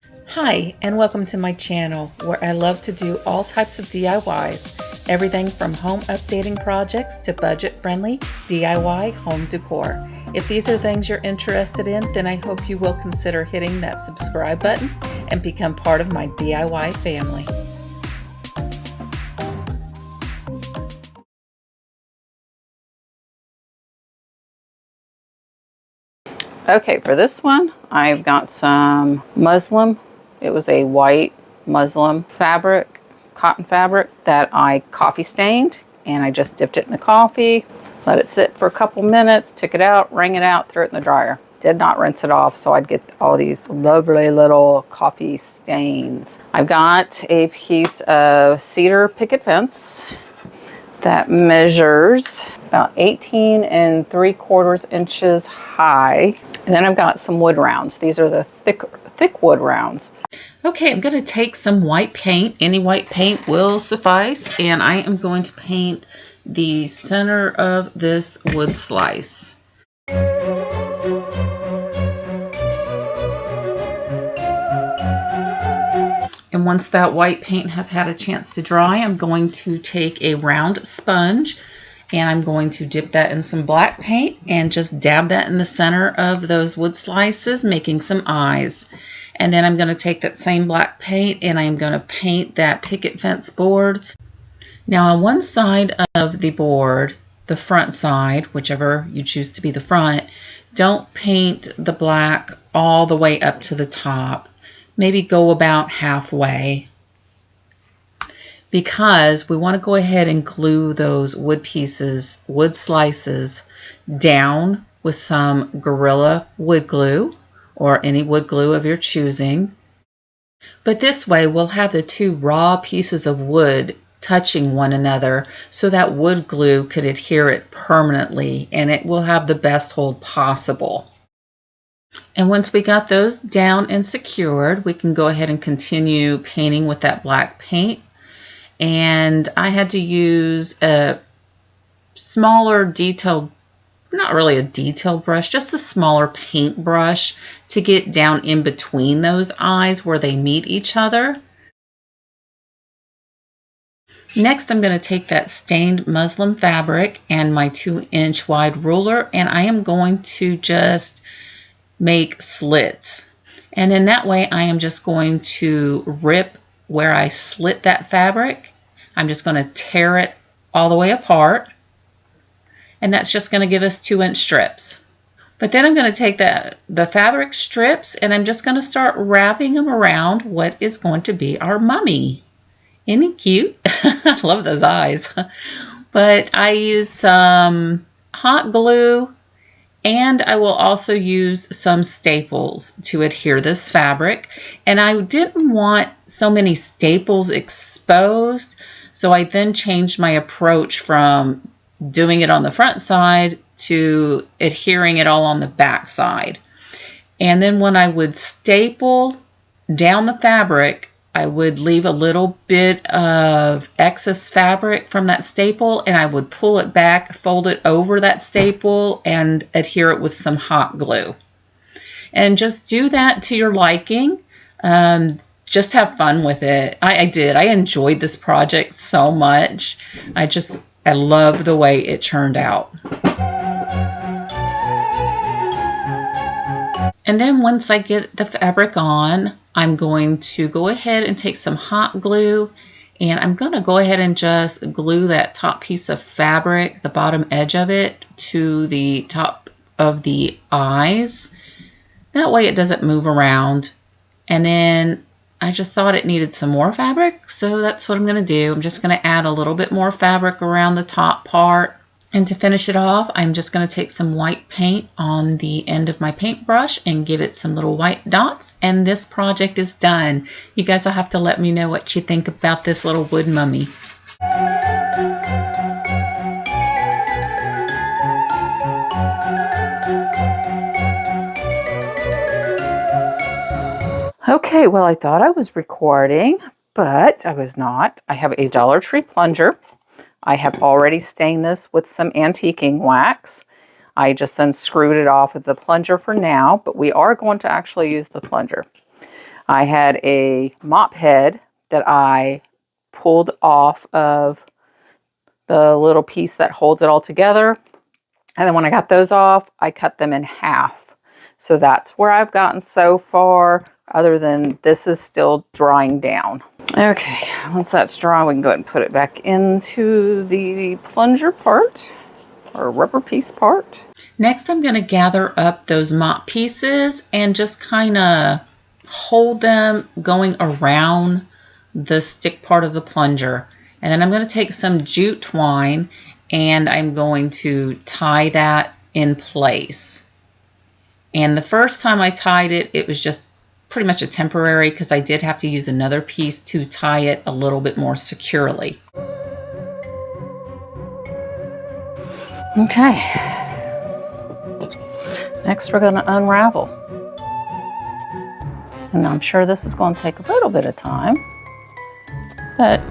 Hi, and welcome to my channel where I love to do all types of DIYs, everything from home updating projects to budget-friendly DIY home decor. If these are things you're interested in, then I hope you will consider hitting that subscribe button and become part of my DIY family. Okay, for this one, I've got some muslin. It was a white muslin fabric, cotton fabric that I coffee stained, and I just dipped it in the coffee, let it sit for a couple minutes, took it out, wring it out, threw it in the dryer. Did not rinse it off, so I'd get all these lovely little coffee stains. I've got a piece of cedar picket fence that measures about 18 3/4 inches high. And then I've got some wood rounds. These are the thick wood rounds. Okay, I'm going to take some white paint. Any white paint will suffice. And I am going to paint the center of this wood slice. And once that white paint has had a chance to dry, I'm going to take a round sponge and I'm going to dip that in some black paint and just dab that in the center of those wood slices, making some eyes. And then I'm going to take that same black paint and I'm going to paint that picket fence board. Now on one side of the board, the front side, whichever you choose to be the front, don't paint the black all the way up to the top. Maybe go about halfway, because we want to go ahead and glue those wood pieces, wood slices down with some Gorilla wood glue or any wood glue of your choosing. But this way we'll have the two raw pieces of wood touching one another so that wood glue could adhere it permanently and it will have the best hold possible. And once we got those down and secured, we can go ahead and continue painting with that black paint. And I had to use a smaller detailed, not really a detailed brush, just a smaller paint brush to get down in between those eyes where they meet each other. Next, I'm going to take that stained muslin fabric and my 2-inch wide ruler, and I am going to just make slits. And then that way I am just going to rip where I slit that fabric. I'm just going to tear it all the way apart, and that's just going to give us 2-inch strips. But then I'm going to take the fabric strips and I'm just going to start wrapping them around what is going to be our mummy. Isn't he cute? I love those eyes. But I use some hot glue, and I will also use some staples to adhere this fabric. And I didn't want so many staples exposed, so I then changed my approach from doing it on the front side to adhering it all on the back side. And then when I would staple down the fabric, I would leave a little bit of excess fabric from that staple and I would pull it back, fold it over that staple, and adhere it with some hot glue. And just do that to your liking. Just have fun with it. I did. I enjoyed this project so much. I love the way it turned out. And then once I get the fabric on, I'm going to go ahead and take some hot glue, and I'm going to go ahead and just glue that top piece of fabric, the bottom edge of it, to the top of the eyes. That way it doesn't move around. And then I just thought it needed some more fabric, so that's what I'm going to do. I'm just going to add a little bit more fabric around the top part. And to finish it off, I'm just going to take some white paint on the end of my paintbrush and give it some little white dots, and this project is done. You guys will have to let me know what you think about this little wood mummy. Okay, well, I thought I was recording, but I was not. I have a Dollar Tree plunger. I have already stained this with some antiquing wax. I just unscrewed it off with the plunger for now, but we are going to actually use the plunger. I had a mop head that I pulled off of the little piece that holds it all together. And then when I got those off, I cut them in half. So that's where I've gotten so far, other than this is still drying down. Okay, once that's dry, we can go ahead and put it back into the plunger part, or rubber piece part. Next, I'm going to gather up those mop pieces and just kind of hold them going around the stick part of the plunger. And then I'm going to take some jute twine and I'm going to tie that in place. And the first time I tied it, it was just pretty much a temporary, because I did have to use another piece to tie it a little bit more securely. Okay. Next, we're going to unravel. And I'm sure this is going to take a little bit of time, but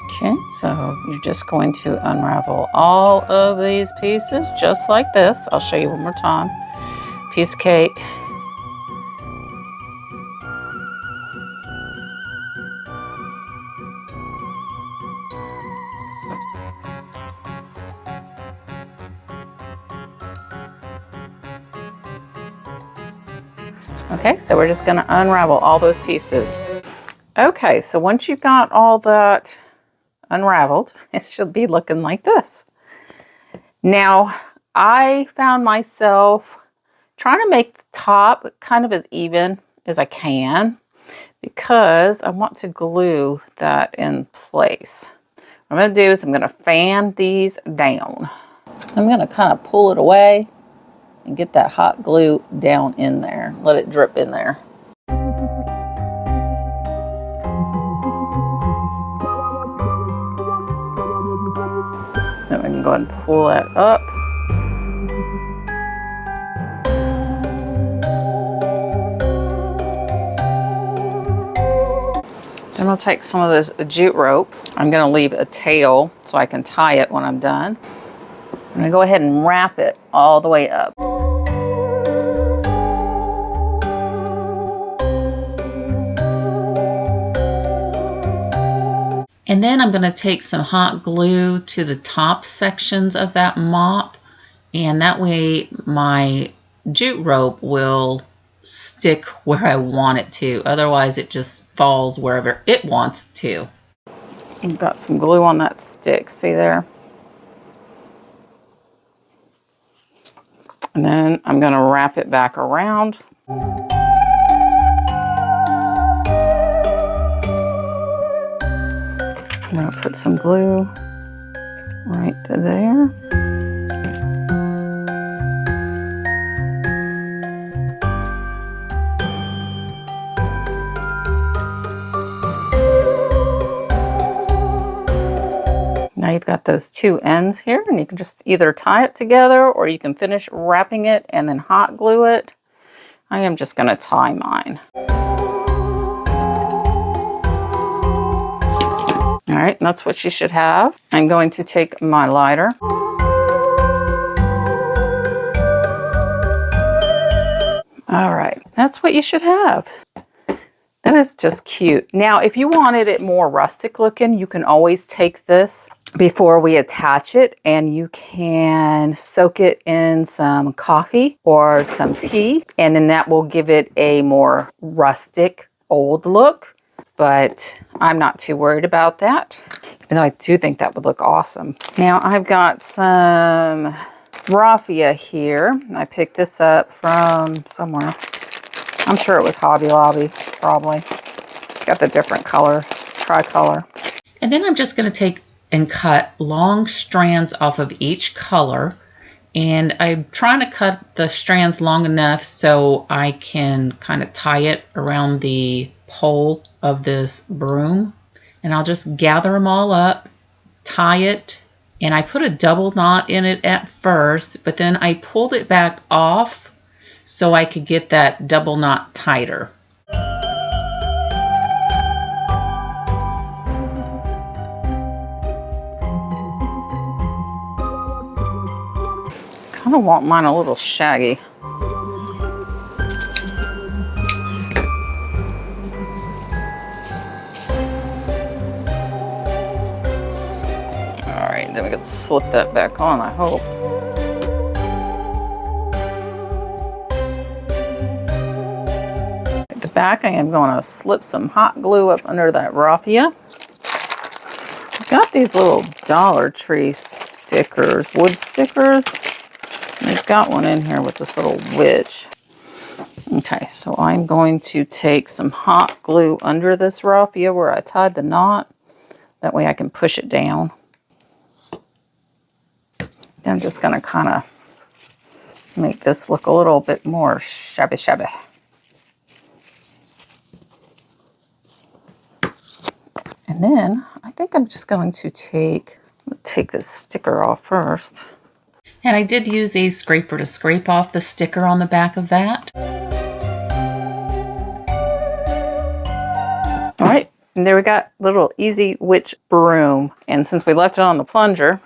okay, so you're just going to unravel all of these pieces just like this. I'll show you one more time. Piece of cake. Okay, so we're just going to unravel all those pieces. Okay, so once you've got all that unraveled, it should be looking like this. Now, I found myself trying to make the top kind of as even as I can, because I want to glue that in place. What I'm going to do is I'm going to fan these down. I'm going to kind of pull it away and get that hot glue down in there. Let it drip in there. Then we can go ahead and pull that up. Then I'll take some of this jute rope. I'm going to leave a tail so I can tie it when I'm done. I'm going to go ahead and wrap it all the way up. And then I'm going to take some hot glue to the top sections of that mop, and that way my jute rope will stick where I want it to. Otherwise it just falls wherever it wants to. I've got some glue on that stick, see there? And then I'm going to wrap it back around. I'm going to put some glue right to there. Now you've got those two ends here, and you can just either tie it together or you can finish wrapping it and then hot glue it. I am just going to tie mine. All right, and that's what you should have. I'm going to take my lighter. All right, that's what you should have. That is just cute. Now, if you wanted it more rustic looking, you can always take this before we attach it and you can soak it in some coffee or some tea, and then that will give it a more rustic, old look. But I'm not too worried about that, even though I do think that would look awesome. Now I've got some raffia here. I picked this up from somewhere. I'm sure it was Hobby Lobby, probably. It's got the different color, tricolor. And then I'm just going to take and cut long strands off of each color. And I'm trying to cut the strands long enough so I can kind of tie it around the pole of this broom. And I'll just gather them all up, tie it, and I put a double knot in it at first, but then I pulled it back off so I could get that double knot tighter. kind of want mine a little shaggy. All right, then we got to slip that back on, I hope. At the back, I am going to slip some hot glue up under that raffia. I've got these little Dollar Tree stickers, wood stickers. I've got one in here with this little witch. Okay, so I'm going to take some hot glue under this raffia where I tied the knot. That way I can push it down. I'm just going to kind of make this look a little bit more shabby. And then I think I'm just going to take this sticker off first. And I did use a scraper to scrape off the sticker on the back of that. All right, and there we got little easy witch broom. And since we left it on the plunger,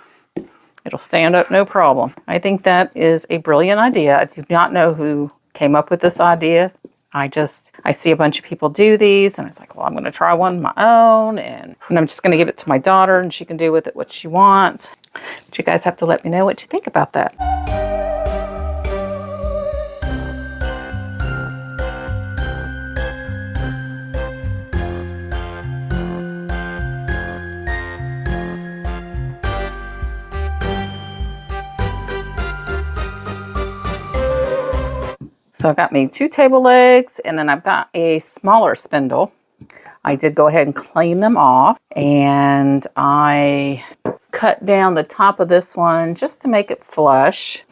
it'll stand up no problem. I think that is a brilliant idea. I do not know who came up with this idea. I see a bunch of people do these, and it's like, well, I'm going to try one of my own, and I'm just going to give it to my daughter, and she can do with it what she wants. But you guys have to let me know what you think about that. So I've got me 2 table legs, and then I've got a smaller spindle. I did go ahead and clean them off, and I cut down the top of this one just to make it flush.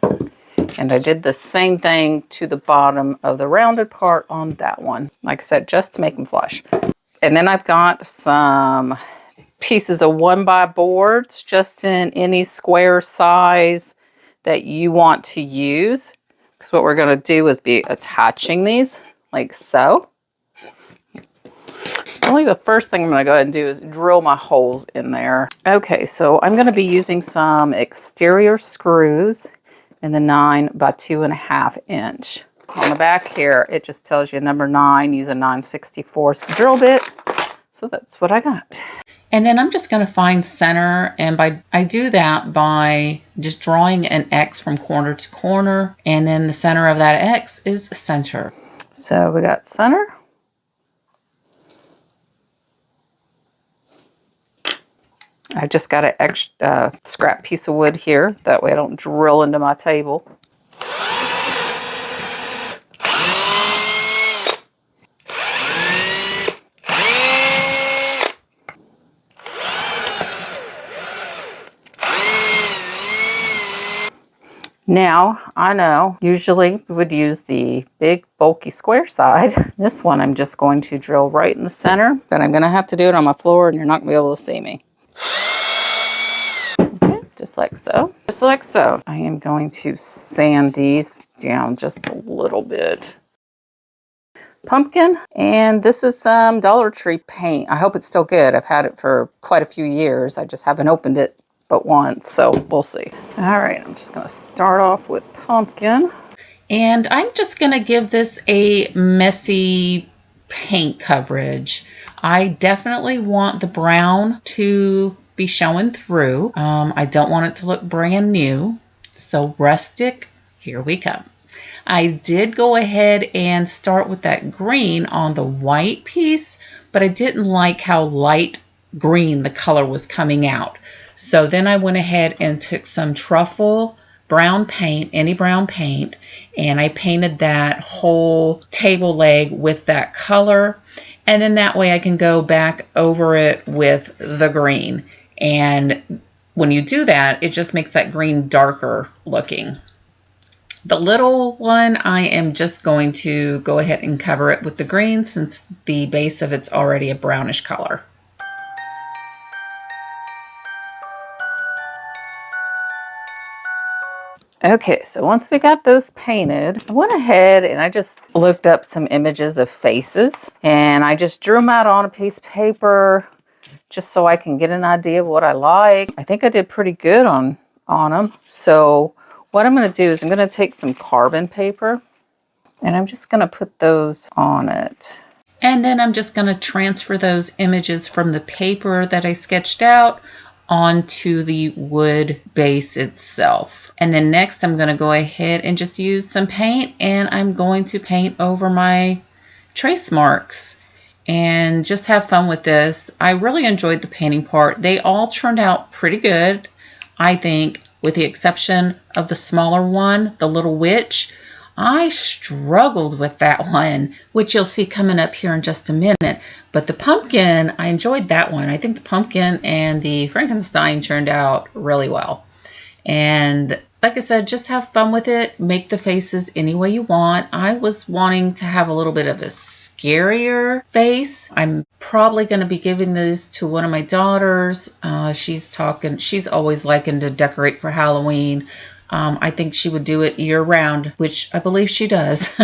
And I did the same thing to the bottom of the rounded part on that one. Like I said, just to make them flush. And then I've got some pieces of 1x boards, just in any square size that you want to use. Because what we're going to do is be attaching these like so. So probably the first thing I'm going to go ahead and do is drill my holes in there. Okay, so I'm going to be using some exterior screws in the 9x2.5 inch. On the back here, it just tells you number 9, use a 9/64 drill bit. So that's what I got. And then I'm just going to find center, and I do that by just drawing an X from corner to corner, and then the center of that X is center. So we got center. I just got an extra scrap piece of wood here. That way I don't drill into my table. Now, I know, usually we would use the big, bulky square side. This one I'm just going to drill right in the center, but I'm going to have to do it on my floor, and you're not going to be able to see me. Okay, just like so. Just like so. I am going to sand these down just a little bit. Pumpkin, and this is some Dollar Tree paint. I hope it's still good. I've had it for quite a few years. I just haven't opened it but once, so we'll see. All right, I'm just going to start off with pumpkin. And I'm just going to give this a messy paint coverage. I definitely want the brown to be showing through. I don't want it to look brand new. So rustic, here we come. I did go ahead and start with that green on the white piece, but I didn't like how light green the color was coming out. So then I went ahead and took some truffle brown paint, any brown paint, and I painted that whole table leg with that color. And then that way I can go back over it with the green. And when you do that, it just makes that green darker looking. The little one, I am just going to go ahead and cover it with the green since the base of it's already a brownish color. Okay, so once we got those painted, I went ahead and I just looked up some images of faces, and I just drew them out on a piece of paper just so I can get an idea of what I like. I think I did pretty good on them. So what I'm going to do is I'm going to take some carbon paper and I'm just going to put those on it. And then I'm just going to transfer those images from the paper that I sketched out onto the wood base itself. And then next I'm going to go ahead and just use some paint, and I'm going to paint over my trace marks and just have fun with this. I really enjoyed the painting part. They all turned out pretty good, I think, with the exception of the smaller one, the little witch. I struggled with that one, which you'll see coming up here in just a minute. But the pumpkin, I enjoyed that one. I think the pumpkin and the Frankenstein turned out really well. And like I said, just have fun with it. Make the faces any way you want. I was wanting to have a little bit of a scarier face. I'm probably going to be giving this to one of my daughters. She's always liking to decorate for Halloween. I think she would do it year round, which I believe she does.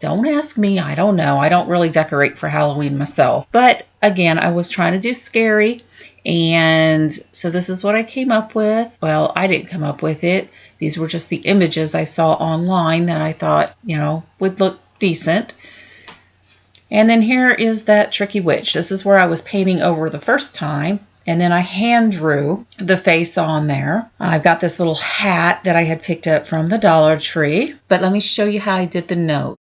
Don't ask me. I don't know. I don't really decorate for Halloween myself. But again, I was trying to do scary. And so this is what I came up with. Well, I didn't come up with it. These were just the images I saw online that I thought, would look decent. And then here is that tricky witch. This is where I was painting over the first time. And then I hand drew the face on there. I've got this little hat that I had picked up from the Dollar Tree. But let me show you how I did the nose.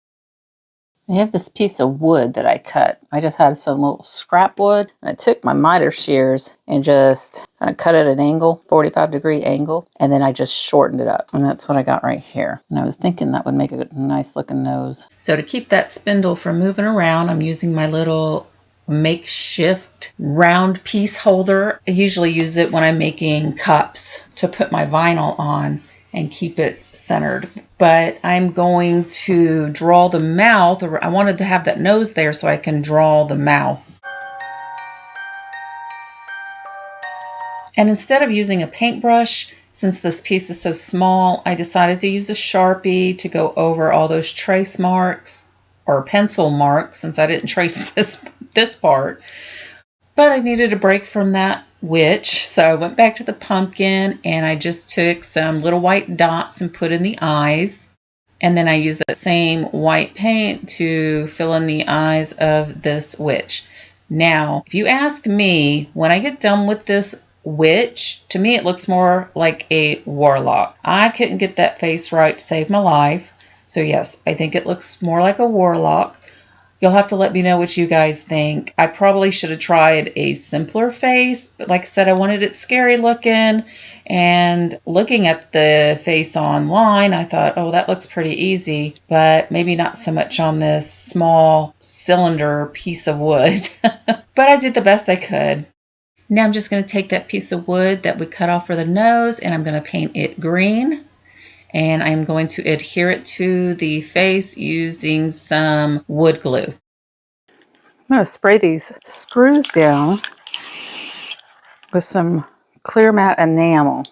I have this piece of wood that I cut. I just had some little scrap wood, and I took my miter shears and just kind of cut it at an angle, 45-degree angle, and then I just shortened it up. And that's what I got right here. And I was thinking that would make a nice looking nose. So to keep that spindle from moving around, I'm using my little makeshift round piece holder. I usually use it when I'm making cups to put my vinyl on and keep it centered. But I'm going to draw the mouth. I wanted to have that nose there so I can draw the mouth. And instead of using a paintbrush, since this piece is so small, I decided to use a Sharpie to go over all those trace marks, or pencil marks, since I didn't trace this part. But I needed a break from that witch, so I went back to the pumpkin and I just took some little white dots and put in the eyes. And then I used that same white paint to fill in the eyes of this witch. Now, if you ask me, when I get done with this witch, to me it looks more like a warlock. I couldn't get that face right to save my life. So yes, I think it looks more like a warlock. You'll have to let me know what you guys think. I probably should have tried a simpler face, but like I said, I wanted it scary looking. And looking at the face online, I thought, oh, that looks pretty easy, but maybe not so much on this small cylinder piece of wood. But I did the best I could. Now I'm just going to take that piece of wood that we cut off for the nose and I'm going to paint it green. And I'm going to adhere it to the face using some wood glue. I'm going to spray these screws down with some clear matte enamel.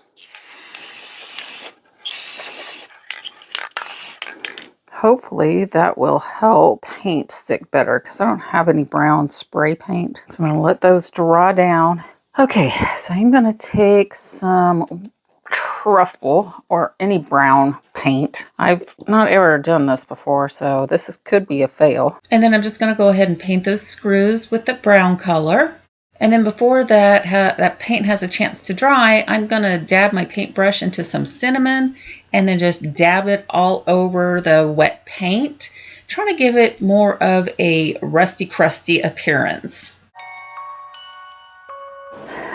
Hopefully that will help paint stick better because I don't have any brown spray paint. So I'm going to let those dry down. Okay, so I'm going to take some truffle or any brown paint. I've not ever done this before, so could be a fail. And then I'm just going to go ahead and paint those screws with the brown color. And then before that paint has a chance to dry, I'm going to dab my paintbrush into some cinnamon and then just dab it all over the wet paint, trying to give it more of a rusty, crusty appearance.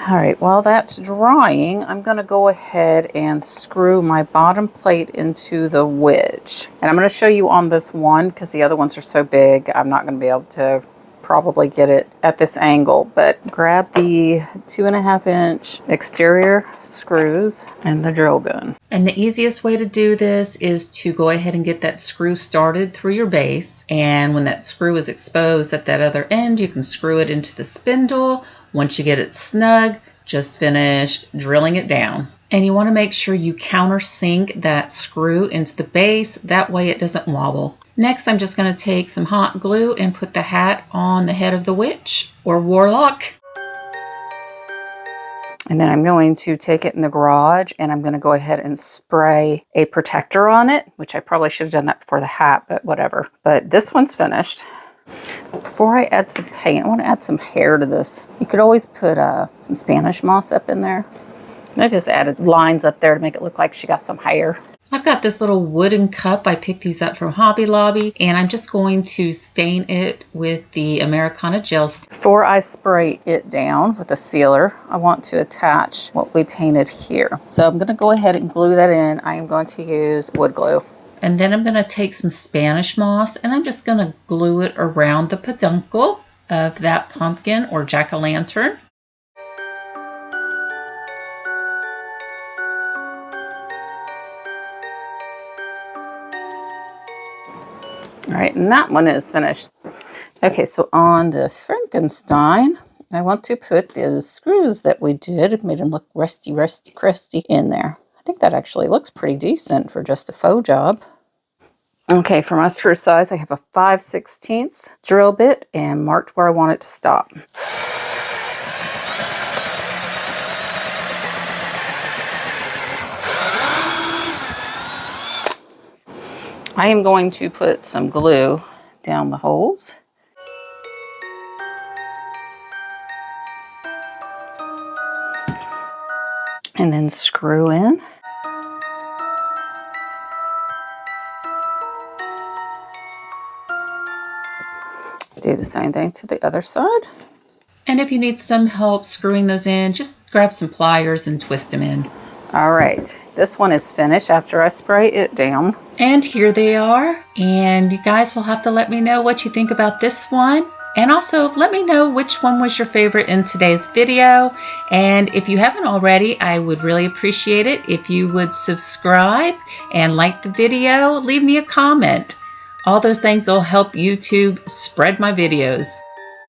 All right, while that's drying, I'm going to go ahead and screw my bottom plate into the wedge. And I'm going to show you on this one because the other ones are so big, I'm not going to be able to probably get it at this angle. But grab the 2.5-inch exterior screws and the drill gun. And the easiest way to do this is to go ahead and get that screw started through your base. And when that screw is exposed at that other end, you can screw it into the spindle. Once you get it snug, just finish drilling it down. And you want to make sure you countersink that screw into the base. That way it doesn't wobble. Next, I'm just going to take some hot glue and put the hat on the head of the witch or warlock. And then I'm going to take it in the garage and I'm going to go ahead and spray a protector on it, which I probably should have done that before the hat, but whatever. But this one's finished. Before I add some paint, I want to add some hair to this. You could always put some Spanish moss up in there. And I just added lines up there to make it look like she got some hair. I've got this little wooden cup. I picked these up from Hobby Lobby, and I'm just going to stain it with the Americana gel. Before I spray it down with a sealer, I want to attach what we painted here. So I'm going to go ahead and glue that in. I am going to use wood glue. And then I'm going to take some Spanish moss, and I'm just going to glue it around the peduncle of that pumpkin or jack-o'-lantern. All right, and that one is finished. Okay, so on the Frankenstein, I want to put those screws that we did. It made them look rusty, crusty in there. I think that actually looks pretty decent for just a faux job. Okay, for my screw size, I have a 5/16 drill bit and marked where I want it to stop. I am going to put some glue down the holes. And then screw in. Do the same thing to the other side. And if you need some help screwing those in, just grab some pliers and twist them in. All right, this one is finished after I spray it down. And here they are. And you guys will have to let me know what you think about this one. And also let me know which one was your favorite in today's video. And if you haven't already, I would really appreciate it if you would subscribe and like the video, leave me a comment. All those things will help YouTube spread my videos.